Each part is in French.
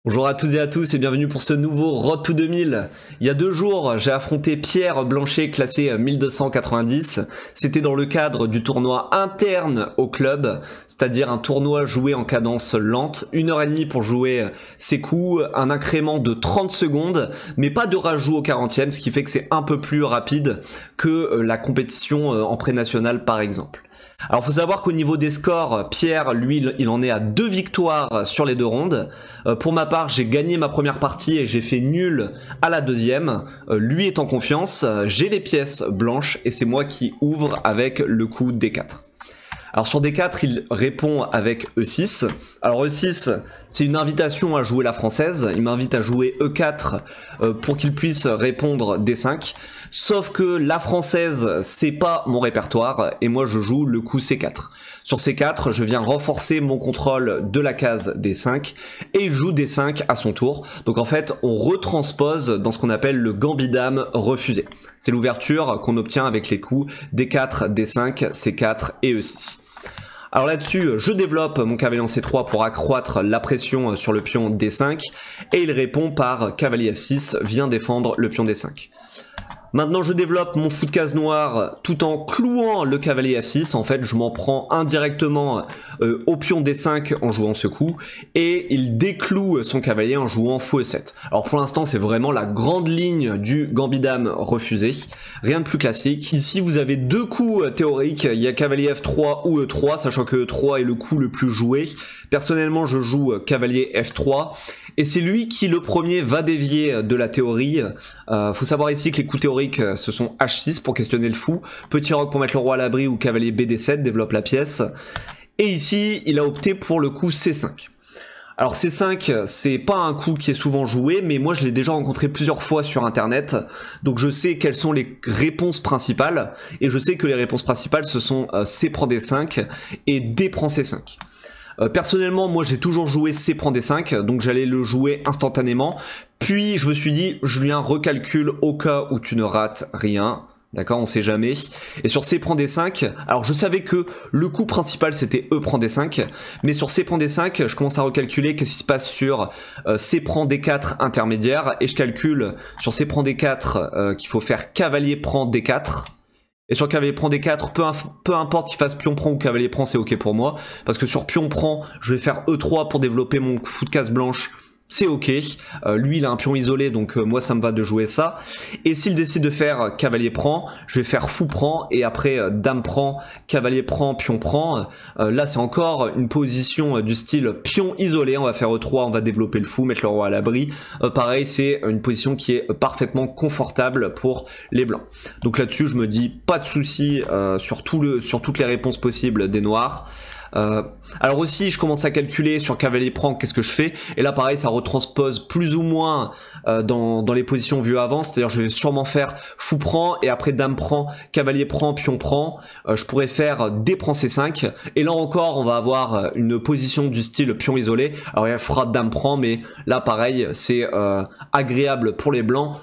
Bonjour à tous et à tous et bienvenue pour ce nouveau Road to 2000. Il y a 2 jours, j'ai affronté Pierre Blanchet classé 1290. C'était dans le cadre du tournoi interne au club, c'est-à-dire un tournoi joué en cadence lente, 1h30 pour jouer ses coups, un incrément de 30 secondes, mais pas de rajout au 40e, ce qui fait que c'est un peu plus rapide que la compétition en pré-national par exemple. Alors faut savoir qu'au niveau des scores, Pierre, lui, il en est à 2 victoires sur les 2 rondes. Pour ma part, j'ai gagné ma première partie et j'ai fait nul à la deuxième. Lui est en confiance, j'ai les pièces blanches et c'est moi qui ouvre avec le coup D4. Alors sur D4, il répond avec E6. Alors E6, c'est une invitation à jouer la française. Il m'invite à jouer E4 pour qu'il puisse répondre D5. Sauf que la française, c'est pas mon répertoire et moi je joue le coup C4. Sur C4, je viens renforcer mon contrôle de la case D5 et il joue D5 à son tour. Donc en fait, on retranspose dans ce qu'on appelle le gambit-dame refusé. C'est l'ouverture qu'on obtient avec les coups D4, D5, C4 et E6. Alors là-dessus, je développe mon cavalier en C3 pour accroître la pression sur le pion D5 et il répond par cavalier F6, vient défendre le pion D5. Maintenant je développe mon fou de case noir tout en clouant le cavalier F6, en fait je m'en prends indirectement au pion D5 en jouant ce coup, et il décloue son cavalier en jouant fou E7. Alors pour l'instant c'est vraiment la grande ligne du gambit-dame refusé, rien de plus classique. Ici vous avez 2 coups théoriques, il y a cavalier F3 ou E3, sachant que E3 est le coup le plus joué. Personnellement je joue cavalier F3, et c'est lui qui le premier va dévier de la théorie. Faut savoir ici que les coups théoriques ce sont H6 pour questionner le fou, petit roc pour mettre le roi à l'abri ou cavalier BD7 développe la pièce. Et ici il a opté pour le coup C5. Alors C5 c'est pas un coup qui est souvent joué, mais moi je l'ai déjà rencontré plusieurs fois sur internet, donc je sais quelles sont les réponses principales, et je sais que les réponses principales ce sont C prend D5 et D prend C5. Personnellement, moi j'ai toujours joué C prend D5, donc j'allais le jouer instantanément. Puis je me suis dit, Julien, recalcule au cas où tu ne rates rien. D'accord, on sait jamais. Et sur C prend D5, alors je savais que le coup principal c'était E prend D5, mais sur C prend D5, je commence à recalculer qu'est-ce qui se passe sur C prend D4 intermédiaire, et je calcule sur C prend D4 qu'il faut faire cavalier prend D4. Et sur cavalier prend D4, peu importe qu'il fasse pion prend ou cavalier prend, c'est ok pour moi. Parce que sur pion prend, je vais faire E3 pour développer mon fou de case blanche. C'est ok. Lui, il a un pion isolé, donc moi, ça me va de jouer ça. Et s'il décide de faire cavalier prend, je vais faire fou prend. Et après, dame prend, cavalier prend, pion prend. Là, c'est encore une position du style pion isolé. On va faire E3, on va développer le fou, mettre le roi à l'abri. Pareil, c'est une position qui est parfaitement confortable pour les blancs. Donc là-dessus, je me dis pas de souci sur toutes les réponses possibles des noirs. Alors aussi je commence à calculer sur cavalier prend qu'est-ce que je fais, et là pareil ça retranspose plus ou moins dans les positions vues avant, c'est-à-dire je vais sûrement faire fou prend et après dame prend, cavalier prend, pion prend. Je pourrais faire D prend C5, et là encore on va avoir une position du style pion isolé. Alors il fera dame prend, mais là pareil c'est agréable pour les blancs.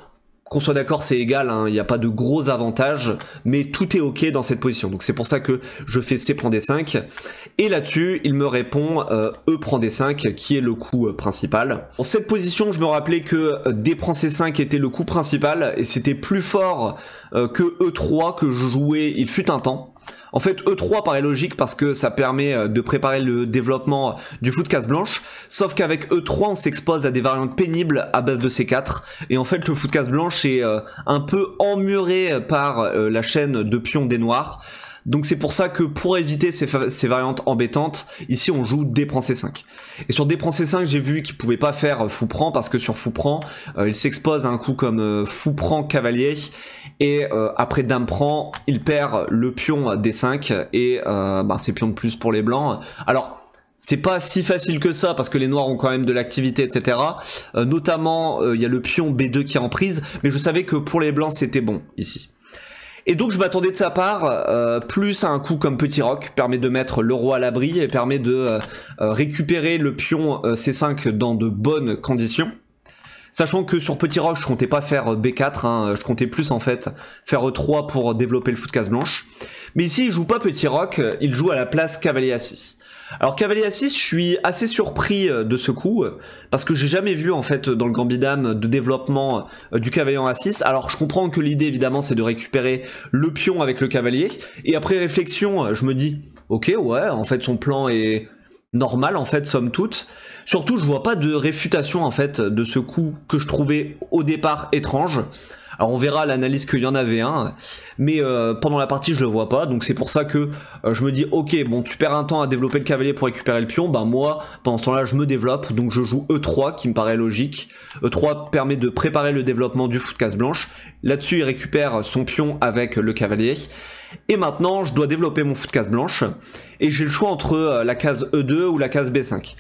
Qu'on soit d'accord, c'est égal, hein, il n'y a pas de gros avantages, mais tout est ok dans cette position. Donc c'est pour ça que je fais C prend D5. Et là-dessus, il me répond E prend D5, qui est le coup principal. Dans cette position, je me rappelais que D prend C5 était le coup principal, et c'était plus fort que E3 que je jouais il fut un temps. En fait, E3 paraît logique parce que ça permet de préparer le développement du fou de case blanche, sauf qu'avec E3, on s'expose à des variantes pénibles à base de C4, et en fait, le fou de case blanche est un peu emmuré par la chaîne de pions des noirs. Donc c'est pour ça que pour éviter ces variantes embêtantes, ici on joue D prend C5. Et sur D prend C5, j'ai vu qu'il pouvait pas faire fou prend, parce que sur fou prend, il s'expose à un coup comme fou prend cavalier, et après dame prend, il perd le pion D5, et c'est pion de plus pour les blancs. Alors c'est pas si facile que ça, parce que les noirs ont quand même de l'activité, etc. Notamment, il y a le pion B2 qui est en prise, mais je savais que pour les blancs c'était bon ici. Et donc je m'attendais de sa part plus à un coup comme petit roc, permet de mettre le roi à l'abri et permet de récupérer le pion C5 dans de bonnes conditions. Sachant que sur Petit Roc, je comptais pas faire B4, hein, je comptais plus en fait faire E3 pour développer le fou de case blanche. Mais ici, il joue pas Petit Roc, il joue à la place cavalier A6. Alors cavalier A6, je suis assez surpris de ce coup, parce que j'ai jamais vu en fait dans le Gambit Dame de développement du cavalier en A6. Alors je comprends que l'idée évidemment c'est de récupérer le pion avec le cavalier, et après réflexion, je me dis, ok ouais, en fait son plan est normal en fait, somme toute. Surtout je vois pas de réfutation en fait de ce coup que je trouvais au départ étrange. Alors on verra à l'analyse qu'il y en avait un, mais pendant la partie je le vois pas, donc c'est pour ça que je me dis ok, bon tu perds un temps à développer le cavalier pour récupérer le pion, ben moi pendant ce temps là je me développe, donc je joue E3 qui me paraît logique. E3 permet de préparer le développement du fou de case blanche, là-dessus il récupère son pion avec le cavalier, et maintenant je dois développer mon fou de case blanche, et j'ai le choix entre la case E2 ou la case B5.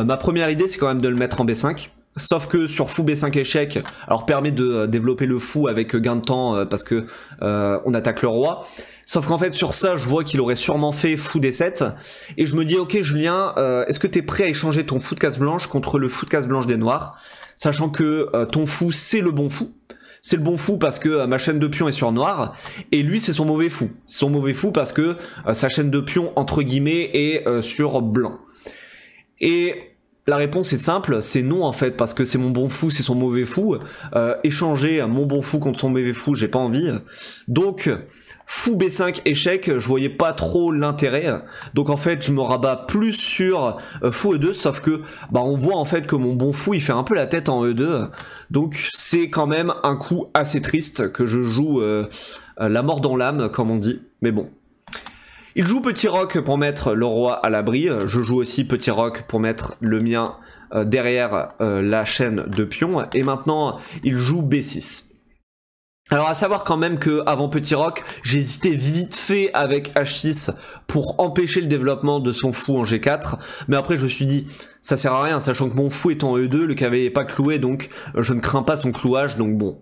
Ma première idée c'est quand même de le mettre en B5, sauf que sur fou B5 échec, alors permet de développer le fou avec gain de temps parce que on attaque le roi. Sauf qu'en fait sur ça je vois qu'il aurait sûrement fait fou D7 et je me dis ok Julien, est-ce que t'es prêt à échanger ton fou de case blanche contre le fou de case blanche des noirs, sachant que ton fou c'est le bon fou. C'est le bon fou parce que ma chaîne de pions est sur noir, et lui c'est son mauvais fou. Son mauvais fou parce que sa chaîne de pions entre guillemets est sur blanc. Et la réponse est simple, c'est non en fait, parce que c'est mon bon fou, c'est son mauvais fou. Échanger mon bon fou contre son mauvais fou, j'ai pas envie. Donc, fou B5 échec, je voyais pas trop l'intérêt. Donc en fait, je me rabats plus sur fou E2, sauf que bah on voit en fait que mon bon fou, il fait un peu la tête en E2. Donc c'est quand même un coup assez triste que je joue la mort dans l'âme, comme on dit. Mais bon. Il joue Petit Roc pour mettre le roi à l'abri, je joue aussi Petit Roc pour mettre le mien derrière la chaîne de pions, et maintenant il joue B6. Alors à savoir quand même que avant Petit Roc, j'ai hésité vite fait avec H6 pour empêcher le développement de son fou en G4, mais après je me suis dit ça sert à rien, sachant que mon fou est en E2, le cavalier est pas cloué, donc je ne crains pas son clouage, donc bon.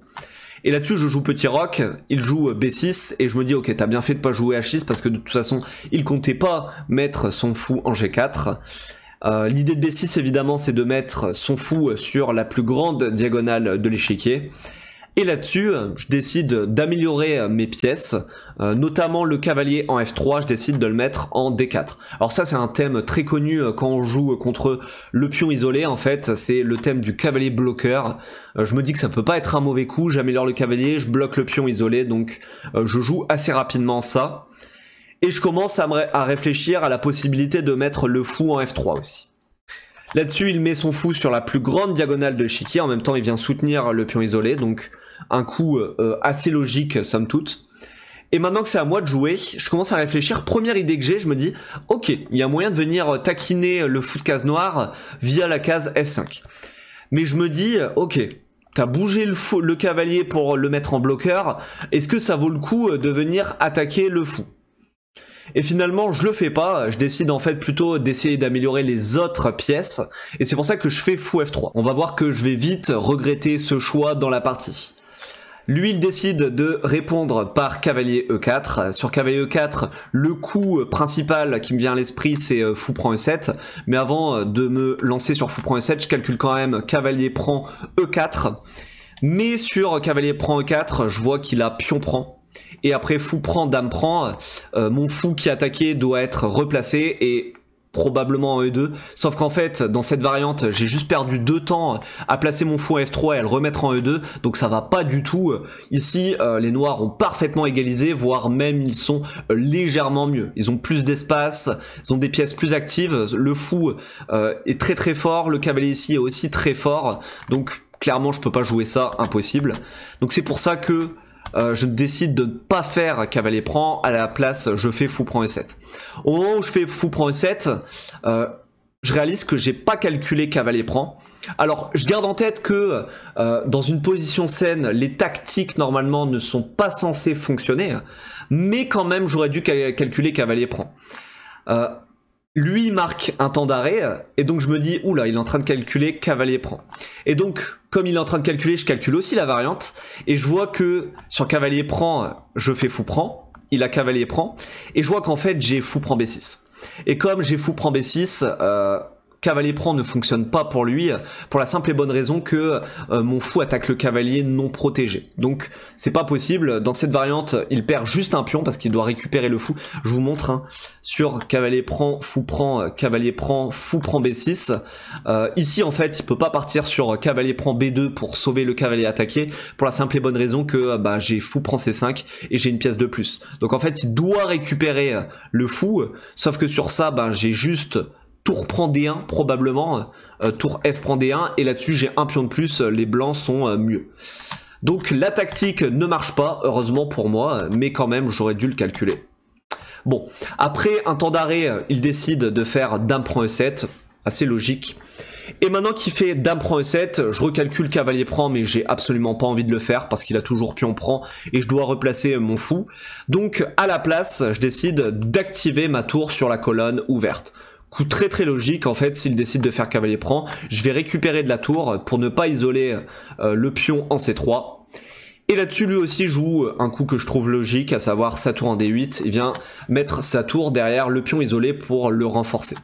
Et là-dessus, je joue Petit Roc, il joue B6, et je me dis, ok, t'as bien fait de pas jouer H6, parce que de toute façon, il comptait pas mettre son fou en G4. L'idée de B6, évidemment, c'est de mettre son fou sur la plus grande diagonale de l'échiquier. Et là-dessus, je décide d'améliorer mes pièces, notamment le cavalier en F3, je décide de le mettre en D4. Alors ça, c'est un thème très connu quand on joue contre le pion isolé, en fait, c'est le thème du cavalier bloqueur. Je me dis que ça peut pas être un mauvais coup, j'améliore le cavalier, je bloque le pion isolé, donc je joue assez rapidement ça. Et je commence à réfléchir à la possibilité de mettre le fou en F3 aussi. Là-dessus, il met son fou sur la plus grande diagonale de l'échiquier, en même temps il vient soutenir le pion isolé, donc un coup assez logique somme toute. Et maintenant que c'est à moi de jouer, je commence à réfléchir, première idée que j'ai, je me dis, ok, il y a moyen de venir taquiner le fou de case noire via la case F5. Mais je me dis, ok, t'as bougé le cavalier pour le mettre en bloqueur, est-ce que ça vaut le coup de venir attaquer le fou ? Et finalement, je le fais pas, je décide en fait plutôt d'essayer d'améliorer les autres pièces, et c'est pour ça que je fais fou F3. On va voir que je vais vite regretter ce choix dans la partie. Lui, il décide de répondre par cavalier E4. Sur cavalier E4, le coup principal qui me vient à l'esprit, c'est fou prend E7. Mais avant de me lancer sur fou prend E7, je calcule quand même cavalier prend E4. Mais sur cavalier prend E4, je vois qu'il a pion prend. Et après fou prend, dame prend, mon fou qui attaquait doit être replacé et probablement en E2. Sauf qu'en fait, dans cette variante, j'ai juste perdu 2 temps à placer mon fou en F3 et à le remettre en E2. Donc ça va pas du tout. Ici, les noirs ont parfaitement égalisé, voire même ils sont légèrement mieux. Ils ont plus d'espace, ils ont des pièces plus actives. Le fou est très très fort, le cavalier ici est aussi très fort. Donc clairement, je peux pas jouer ça, impossible. Donc c'est pour ça que je décide de ne pas faire cavalier prend, à la place je fais fou prend E7. Au moment où je fais fou prend E7, je réalise que j'ai pas calculé cavalier prend. Alors je garde en tête que dans une position saine, les tactiques normalement ne sont pas censées fonctionner, mais quand même j'aurais dû calculer cavalier prend. Lui marque un temps d'arrêt, et donc je me dis, oula, il est en train de calculer cavalier prend. Et donc, comme il est en train de calculer, je calcule aussi la variante, et je vois que sur cavalier prend, je fais fou prend, il a cavalier prend, et je vois qu'en fait j'ai fou prend B6. Et comme j'ai fou prend B6, cavalier prend ne fonctionne pas pour lui, pour la simple et bonne raison que mon fou attaque le cavalier non protégé. Donc c'est pas possible. Dans cette variante, il perd juste un pion parce qu'il doit récupérer le fou. Je vous montre hein, sur cavalier prend, fou prend B6. Ici en fait, il peut pas partir sur cavalier prend B2 pour sauver le cavalier attaqué, pour la simple et bonne raison que j'ai fou prend C5 et j'ai une pièce de plus. Donc en fait, il doit récupérer le fou, sauf que sur ça, j'ai juste tour prend D1 probablement, tour F prend D1 et là-dessus j'ai un pion de plus, les blancs sont mieux. Donc la tactique ne marche pas, heureusement pour moi, mais quand même j'aurais dû le calculer. Bon, après un temps d'arrêt, il décide de faire dame prend E7, assez logique. Et maintenant qu'il fait dame prend E7, je recalcule cavalier prend, mais j'ai absolument pas envie de le faire parce qu'il a toujours pion prend et je dois replacer mon fou. Donc à la place, je décide d'activer ma tour sur la colonne ouverte. Coup très très logique en fait, s'il décide de faire cavalier prend, je vais récupérer de la tour pour ne pas isoler le pion en C3. Et là-dessus lui aussi joue un coup que je trouve logique, à savoir sa tour en D8, il vient mettre sa tour derrière le pion isolé pour le renforcer.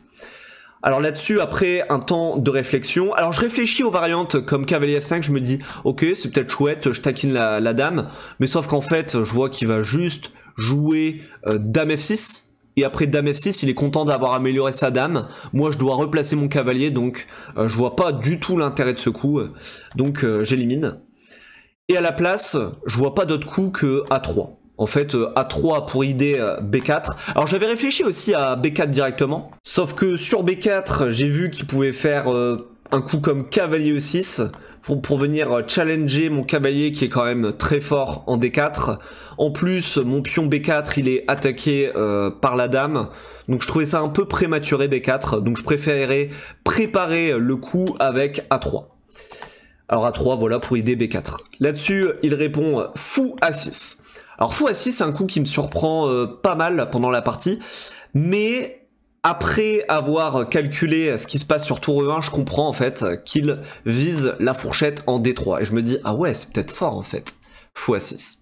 Alors là-dessus, après un temps de réflexion, alors je réfléchis aux variantes comme cavalier F5, je me dis ok c'est peut-être chouette, je taquine la dame, mais sauf qu'en fait je vois qu'il va juste jouer dame F6, et après dame F6 il est content d'avoir amélioré sa dame, moi je dois replacer mon cavalier, donc je vois pas du tout l'intérêt de ce coup, donc j'élimine. Et à la place, je vois pas d'autre coup que A3. En fait, A3 pour idée B4. Alors j'avais réfléchi aussi à B4 directement. Sauf que sur B4, j'ai vu qu'il pouvait faire un coup comme cavalier E6 pour venir challenger mon cavalier qui est quand même très fort en D4. En plus, mon pion B4, il est attaqué par la dame. Donc je trouvais ça un peu prématuré B4. Donc je préférerais préparer le coup avec A3. Alors A3, voilà pour idée B4. Là-dessus, il répond fou A6. Alors fou A6, c'est un coup qui me surprend pas mal pendant la partie, mais après avoir calculé ce qui se passe sur tour E1, je comprends en fait qu'il vise la fourchette en D3. Et je me dis, ah ouais, c'est peut-être fort en fait, fou A6.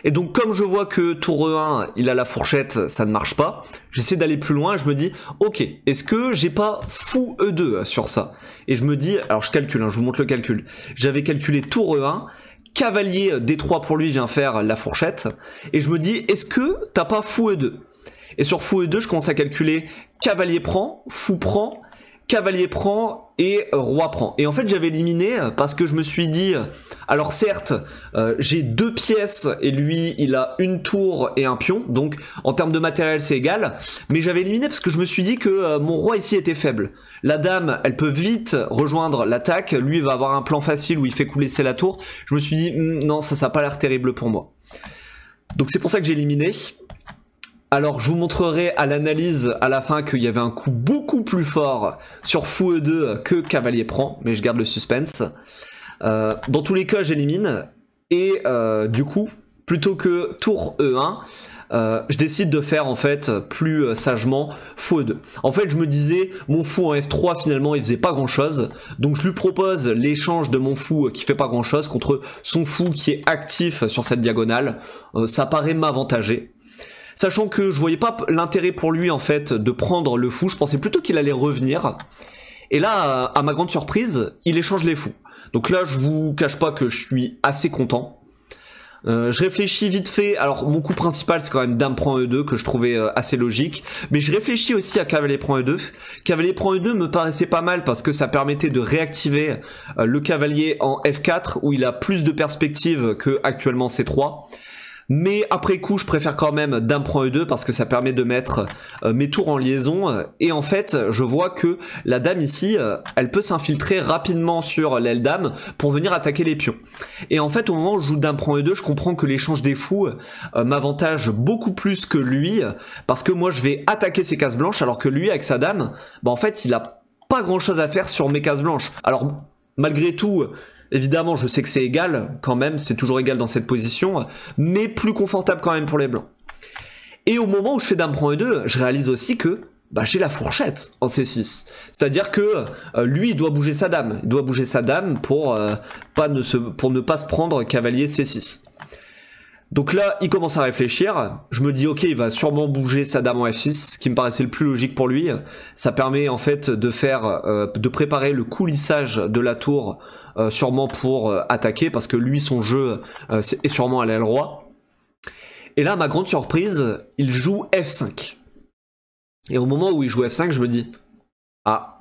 Et donc comme je vois que tour E1, il a la fourchette, ça ne marche pas, j'essaie d'aller plus loin, je me dis, ok, est-ce que j'ai pas fou E2 sur ça? Et je me dis, alors je calcule, hein, je vous montre le calcul, j'avais calculé tour E1, cavalier D3 pour lui vient faire la fourchette, et je me dis, est-ce que t'as pas fou E2? Et sur fou E2, je commence à calculer cavalier prend, fou prend, cavalier prend et roi prend. Et en fait, j'avais éliminé parce que je me suis dit, alors certes, j'ai deux pièces et lui, il a une tour et un pion, donc en termes de matériel, c'est égal, mais j'avais éliminé parce que je me suis dit que mon roi ici était faible. La dame, elle peut vite rejoindre l'attaque, lui il va avoir un plan facile où il fait couler la tour. Je me suis dit, non, ça n'a pas l'air terrible pour moi. Donc c'est pour ça que j'ai éliminé. Alors je vous montrerai à l'analyse à la fin qu'il y avait un coup beaucoup plus fort sur fou E2 que cavalier prend, mais je garde le suspense. Dans tous les cas, j'élimine, et du coup, plutôt que tour E1, je décide de faire en fait plus sagement fou E2. En fait je me disais, mon fou en F3 finalement il faisait pas grand chose, donc je lui propose l'échange de mon fou qui fait pas grand chose contre son fou qui est actif sur cette diagonale. Ça paraît m'avantager. Sachant que je voyais pas l'intérêt pour lui en fait de prendre le fou, je pensais plutôt qu'il allait revenir. Et là, à ma grande surprise, il échange les fous. Donc là, je vous cache pas que je suis assez content. Je réfléchis vite fait, alors mon coup principal c'est quand même dame prend E2 que je trouvais assez logique, mais je réfléchis aussi à cavalier prend E2. Cavalier prend E2 me paraissait pas mal parce que ça permettait de réactiver le cavalier en F4 où il a plus de perspectives que actuellement C3. Mais après coup, je préfère quand même dame prend E2 parce que ça permet de mettre mes tours en liaison. Et en fait, je vois que la dame ici, elle peut s'infiltrer rapidement sur l'aile dame pour venir attaquer les pions. Et en fait, au moment où je joue dame prend E2, je comprends que l'échange des fous m'avantage beaucoup plus que lui. Parce que moi, je vais attaquer ses cases blanches alors que lui, avec sa dame, en fait, il a pas grand chose à faire sur mes cases blanches. Alors, malgré tout... Évidemment, je sais que c'est égal, quand même, c'est toujours égal dans cette position, mais plus confortable quand même pour les blancs. Et au moment où je fais dame prend E2, je réalise aussi que j'ai la fourchette en C6. C'est-à-dire que lui, il doit bouger sa dame. Il doit bouger sa dame pour ne pas se prendre cavalier C6. Donc là, il commence à réfléchir. Je me dis, ok, il va sûrement bouger sa dame en F6, ce qui me paraissait le plus logique pour lui. Ça permet en fait de préparer le coulissage de la tour, sûrement pour attaquer, parce que lui, son jeu est sûrement à l'aile roi. Et là, ma grande surprise, il joue F5. Et au moment où il joue F5, je me dis, ah,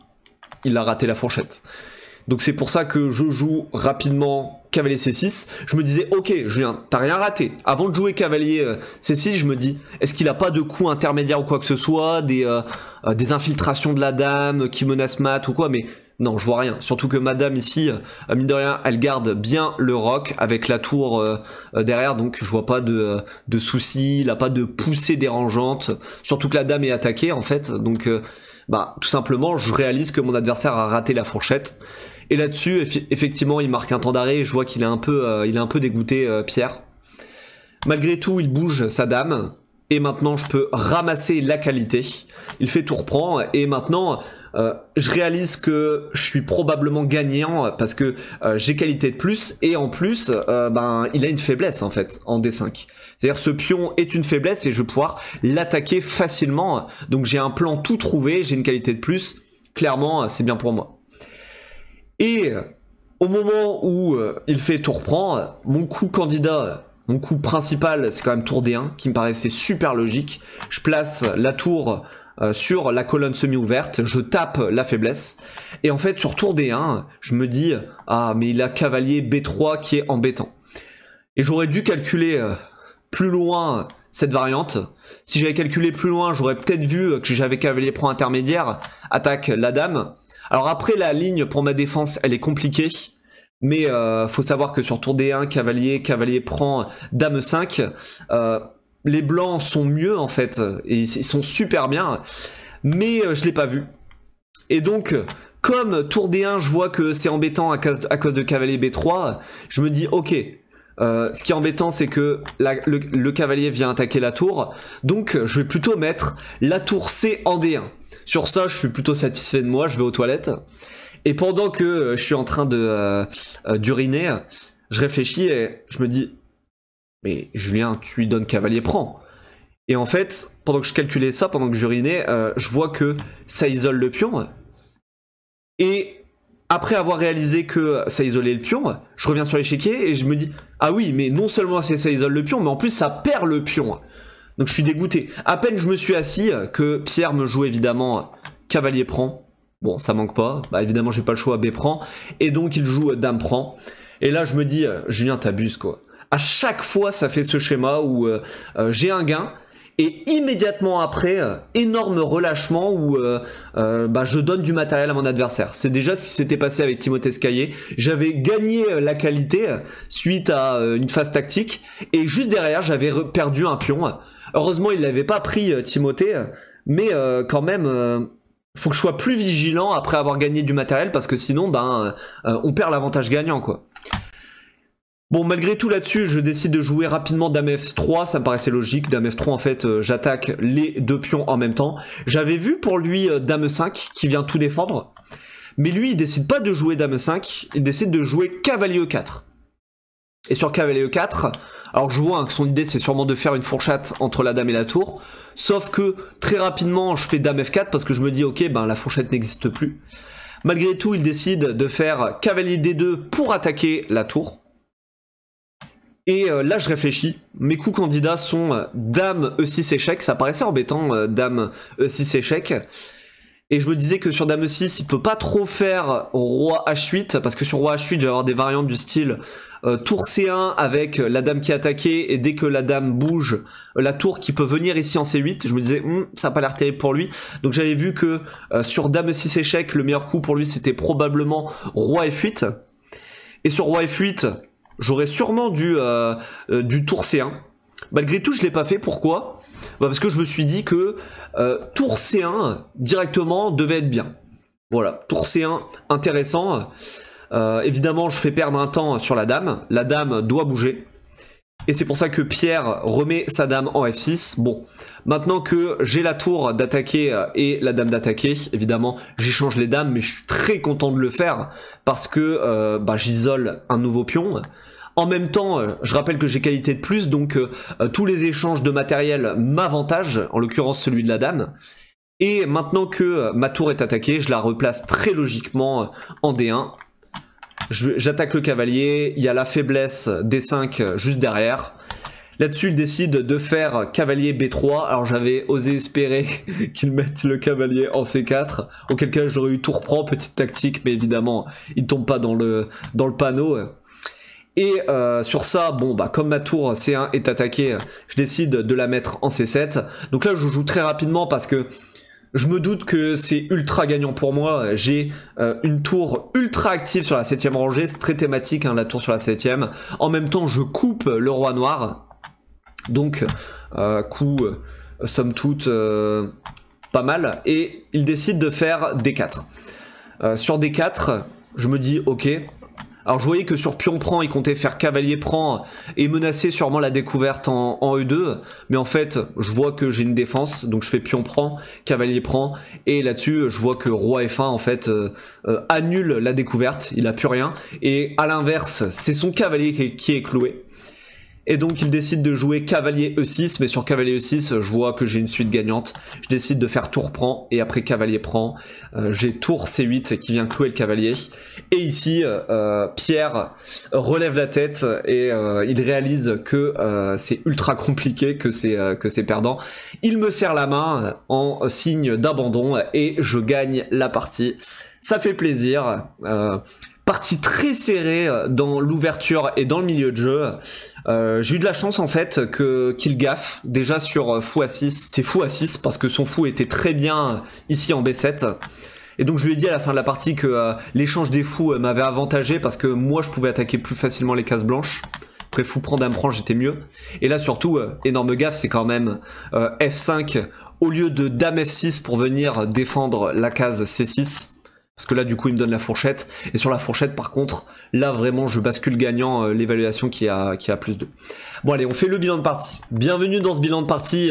il a raté la fourchette. Donc c'est pour ça que je joue rapidement cavalier C6. Je me disais, ok Julien, t'as rien raté. Avant de jouer cavalier C6, je me dis, est-ce qu'il a pas de coup intermédiaire ou quoi que ce soit, des infiltrations de la dame qui menacent mat ou quoi, mais non, je vois rien. Surtout que madame ici, mine de rien, elle garde bien le roc avec la tour derrière, donc je vois pas de soucis, il a pas de poussée dérangeante, surtout que la dame est attaquée en fait, donc bah tout simplement je réalise que mon adversaire a raté la fourchette. Et là-dessus, effectivement, il marque un temps d'arrêt et je vois qu'il est un peu dégoûté, Pierre. Malgré tout, il bouge sa dame. Et maintenant, je peux ramasser la qualité. Il fait tout reprend. Et maintenant, je réalise que je suis probablement gagnant parce que j'ai qualité de plus. Et en plus, il a une faiblesse, en fait, en D5. C'est-à-dire ce pion est une faiblesse et je vais pouvoir l'attaquer facilement. Donc j'ai un plan tout trouvé, j'ai une qualité de plus. Clairement, c'est bien pour moi. Et au moment où il fait tour prend, mon coup candidat, mon coup principal, c'est quand même tour D1, qui me paraissait super logique. Je place la tour sur la colonne semi-ouverte, je tape la faiblesse. Et en fait, sur tour D1, je me dis, ah, mais il a cavalier B3 qui est embêtant. Et j'aurais dû calculer plus loin cette variante. Si j'avais calculé plus loin, j'aurais peut-être vu que j'avais cavalier prend intermédiaire, attaque la dame. Alors après, la ligne pour ma défense, elle est compliquée, mais faut savoir que sur tour D1, cavalier prend dame 5, les blancs sont mieux en fait, et ils sont super bien, mais je l'ai pas vu. Et donc, comme tour D1, je vois que c'est embêtant à cause de cavalier B3, je me dis, ok, ce qui est embêtant, c'est que le cavalier vient attaquer la tour, donc je vais plutôt mettre la tour C en D1. Sur ça, je suis plutôt satisfait de moi, je vais aux toilettes. Et pendant que je suis en train d'uriner, je réfléchis et je me dis, mais Julien, tu lui donnes cavalier prend. Et en fait, pendant que je calculais ça, pendant que j'urinais, je vois que ça isole le pion. Et après avoir réalisé que ça isolait le pion, je reviens sur l'échiquier et je me dis, ah oui, mais non seulement ça isole le pion, mais en plus ça perd le pion. Donc je suis dégoûté. À peine je me suis assis que Pierre me joue évidemment cavalier prend. Bon, ça manque pas. Bah évidemment, j'ai pas le choix, B prend. Et donc il joue dame prend. Et là, je me dis, Julien, t'abuses quoi. À chaque fois, ça fait ce schéma où j'ai un gain. Et immédiatement après, énorme relâchement où je donne du matériel à mon adversaire. C'est déjà ce qui s'était passé avec Timothée Scaillé. J'avais gagné la qualité suite à une phase tactique. Et juste derrière, j'avais perdu un pion. Heureusement, il n'avait pas pris Timothée, mais quand même, faut que je sois plus vigilant après avoir gagné du matériel, parce que sinon, on perd l'avantage gagnant, quoi. Bon, malgré tout là-dessus, je décide de jouer rapidement dame F3, ça me paraissait logique. Dame F3, en fait, j'attaque les deux pions en même temps. J'avais vu pour lui dame 5, qui vient tout défendre, mais lui, il décide pas de jouer dame 5, il décide de jouer cavalier E4. Et sur cavalier E4... alors je vois que son idée c'est sûrement de faire une fourchette entre la dame et la tour, sauf que très rapidement je fais dame F4 parce que je me dis ok, la fourchette n'existe plus. Malgré tout, il décide de faire cavalier D2 pour attaquer la tour. Et là je réfléchis, mes coups candidats sont dame E6 échec, ça paraissait embêtant dame E6 échec. Et je me disais que sur dame E6, il peut pas trop faire roi H8, parce que sur roi H8, je vais avoir des variantes du style tour C1 avec la dame qui est attaquée, et dès que la dame bouge, la tour qui peut venir ici en C8. Je me disais, ça n'a pas l'air terrible pour lui. Donc j'avais vu que sur dame E6 échec, le meilleur coup pour lui, c'était probablement roi F8. Et sur roi F8, j'aurais sûrement du tour C1. Malgré tout, je l'ai pas fait. Pourquoi ? Parce que je me suis dit que tour C1 directement devait être bien. Voilà, tour C1 intéressant. Évidemment, je fais perdre un temps sur la dame. La dame doit bouger. Et c'est pour ça que Pierre remet sa dame en F6. Bon, maintenant que j'ai la tour d'attaquer et la dame d'attaquer, évidemment, j'échange les dames, mais je suis très content de le faire parce que j'isole un nouveau pion. En même temps, je rappelle que j'ai qualité de plus, donc tous les échanges de matériel m'avantagent, en l'occurrence celui de la dame. Et maintenant que ma tour est attaquée, je la replace très logiquement en D1. J'attaque le cavalier, il y a la faiblesse D5 juste derrière. Là-dessus, il décide de faire cavalier B3. Alors j'avais osé espérer qu'il mette le cavalier en C4. Auquel cas j'aurais eu tour prend, petite tactique, mais évidemment, il tombe pas dans le panneau. Et sur ça, bon bah comme ma tour C1 est attaquée, je décide de la mettre en C7. Donc là je joue très rapidement parce que je me doute que c'est ultra gagnant pour moi. J'ai une tour ultra active sur la 7ème rangée, c'est très thématique hein, la tour sur la 7ème. En même temps je coupe le roi noir. Donc coup somme toute pas mal. Et il décide de faire D4. Sur D4, je me dis ok. Alors je voyais que sur pion prend, il comptait faire cavalier prend et menacer sûrement la découverte en E2. Mais en fait, je vois que j'ai une défense, donc je fais pion prend, cavalier prend. Et là-dessus, je vois que roi F1 en fait annule la découverte, il a plus rien. Et à l'inverse, c'est son cavalier qui est cloué. Et donc il décide de jouer cavalier E6, mais sur cavalier E6, je vois que j'ai une suite gagnante. Je décide de faire tour prend, et après cavalier prend, j'ai tour C8 qui vient clouer le cavalier. Et ici, Pierre relève la tête et il réalise que c'est ultra compliqué, que c'est perdant. Il me serre la main en signe d'abandon et je gagne la partie. Ça fait plaisir. Partie très serrée dans l'ouverture et dans le milieu de jeu. J'ai eu de la chance en fait qu'il gaffe déjà sur fou A6. C'est fou A6 parce que son fou était très bien ici en B7. Et donc je lui ai dit à la fin de la partie que l'échange des fous m'avait avantagé parce que moi je pouvais attaquer plus facilement les cases blanches. Après fou prend dame prend j'étais mieux. Et là surtout énorme gaffe, c'est quand même F5 au lieu de dame F6 pour venir défendre la case C6. Parce que là du coup il me donne la fourchette. Et sur la fourchette par contre, là vraiment je bascule gagnant l'évaluation qui a plus 2. Bon allez, on fait le bilan de partie. Bienvenue dans ce bilan de partie.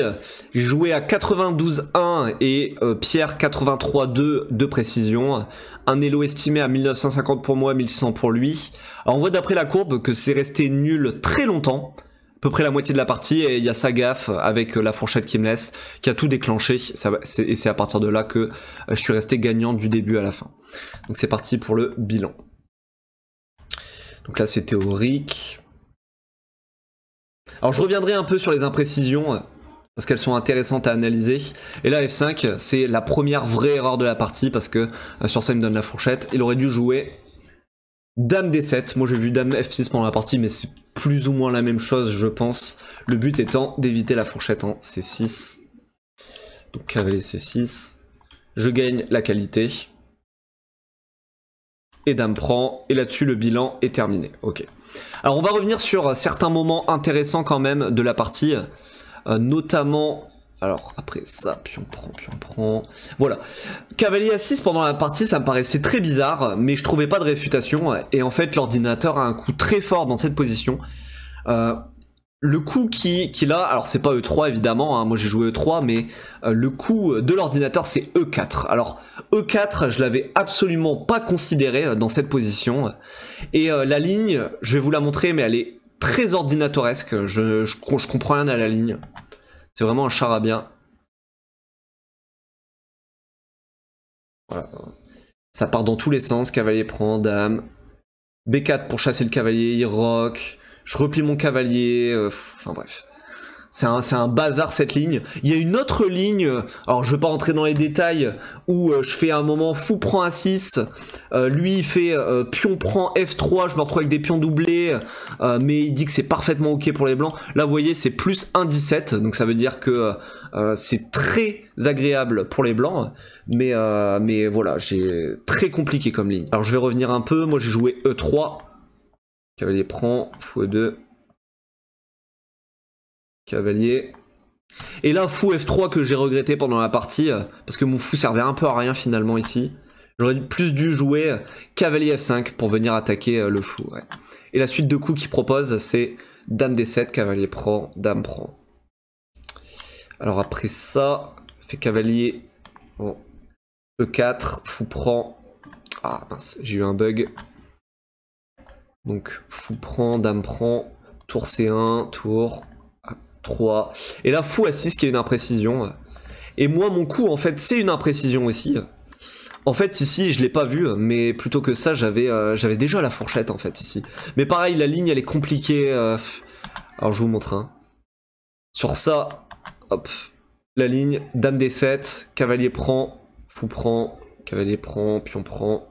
J'ai joué à 92-1 et Pierre 83-2 de précision. Un elo estimé à 1950 pour moi, 1600 pour lui. Alors on voit d'après la courbe que c'est resté nul très longtemps. À peu près la moitié de la partie, et il y a sa gaffe avec la fourchette qui me laisse, qui a tout déclenché, et c'est à partir de là que je suis resté gagnant du début à la fin. Donc c'est parti pour le bilan. Donc là c'est théorique. Alors je reviendrai un peu sur les imprécisions, parce qu'elles sont intéressantes à analyser. Et là F5, c'est la première vraie erreur de la partie, parce que sur ça il me donne la fourchette. Il aurait dû jouer Dame D7, moi j'ai vu Dame F6 pendant la partie, mais c'est plus ou moins la même chose je pense. Le but étant d'éviter la fourchette en C6. Donc cavalier C6. Je gagne la qualité. Et Dame prend, et là-dessus le bilan est terminé. Ok. Alors on va revenir sur certains moments intéressants quand même de la partie. Notamment... Alors après ça, pion prend, voilà. Cavalier A6 pendant la partie, ça me paraissait très bizarre, mais je trouvais pas de réfutation, et en fait l'ordinateur a un coup très fort dans cette position. Le coup qu'il a, alors c'est pas E3 évidemment, hein, moi j'ai joué E3, mais le coup de l'ordinateur c'est E4. Alors E4, je l'avais absolument pas considéré dans cette position, et la ligne, je vais vous la montrer, mais elle est très ordinatoresque, je comprends rien à la ligne. C'est vraiment un charabia. Voilà. Ça part dans tous les sens. Cavalier prend, dame. B4 pour chasser le cavalier, il rock. Je replie mon cavalier. Enfin bref. C'est un bazar cette ligne. Il y a une autre ligne, alors je vais pas rentrer dans les détails, où je fais un moment fou prend A6, lui il fait pion prend F3, je me retrouve avec des pions doublés, mais il dit que c'est parfaitement ok pour les blancs. Là vous voyez c'est plus 1,17, donc ça veut dire que c'est très agréable pour les blancs, mais voilà, j'ai très compliqué comme ligne. Alors je vais revenir un peu, moi j'ai joué E3, cavalier prend, fou E2, cavalier. Et là, fou F3 que j'ai regretté pendant la partie, parce que mon fou servait un peu à rien finalement ici. J'aurais plus dû jouer cavalier F5 pour venir attaquer le fou. Ouais. Et la suite de coups qu'il propose, c'est dame D7, cavalier prend, dame prend. Alors après ça, fait cavalier bon, E4, fou prend. Ah mince, j'ai eu un bug. Donc fou prend, dame prend, tour C1, tour A3. Et là fou A6 qui est une imprécision. Et moi mon coup en fait c'est une imprécision aussi. En fait ici je l'ai pas vu, mais plutôt que ça j'avais déjà la fourchette en fait ici. Mais pareil la ligne elle est compliquée. Alors je vous montre un. Sur ça, hop, la ligne, dame D7, cavalier prend, fou prend, cavalier prend, pion prend.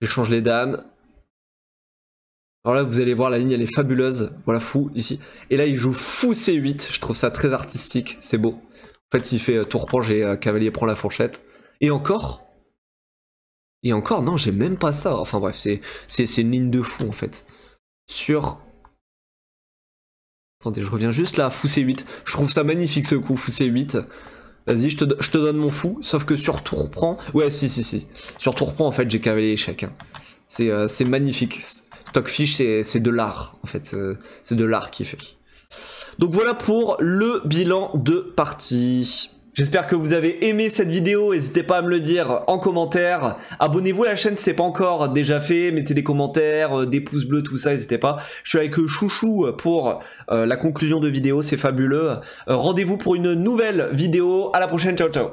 J'échange les dames. Alors là vous allez voir la ligne elle est fabuleuse. Voilà fou ici. Et là il joue fou C8, je trouve ça très artistique, c'est beau. En fait s'il fait tour prend, j'ai cavalier prend la fourchette. Et encore non j'ai même pas ça. Enfin bref c'est une ligne de fou en fait. Sur... Attendez, je reviens juste là, fou C8. Je trouve ça magnifique ce coup, fou C8. Vas-y, je te donne mon fou, sauf que sur tour prend... Ouais, si. Sur tour prend, en fait, j'ai cavalier échec. Hein. C'est magnifique. Stockfish, c'est de l'art, en fait. C'est de l'art qui fait. Donc voilà pour le bilan de partie. J'espère que vous avez aimé cette vidéo, n'hésitez pas à me le dire en commentaire. Abonnez-vous à la chaîne si c'est pas encore déjà fait, mettez des commentaires, des pouces bleus, tout ça, n'hésitez pas. Je suis avec Chouchou pour la conclusion de vidéo, c'est fabuleux. Rendez-vous pour une nouvelle vidéo, à la prochaine, ciao ciao.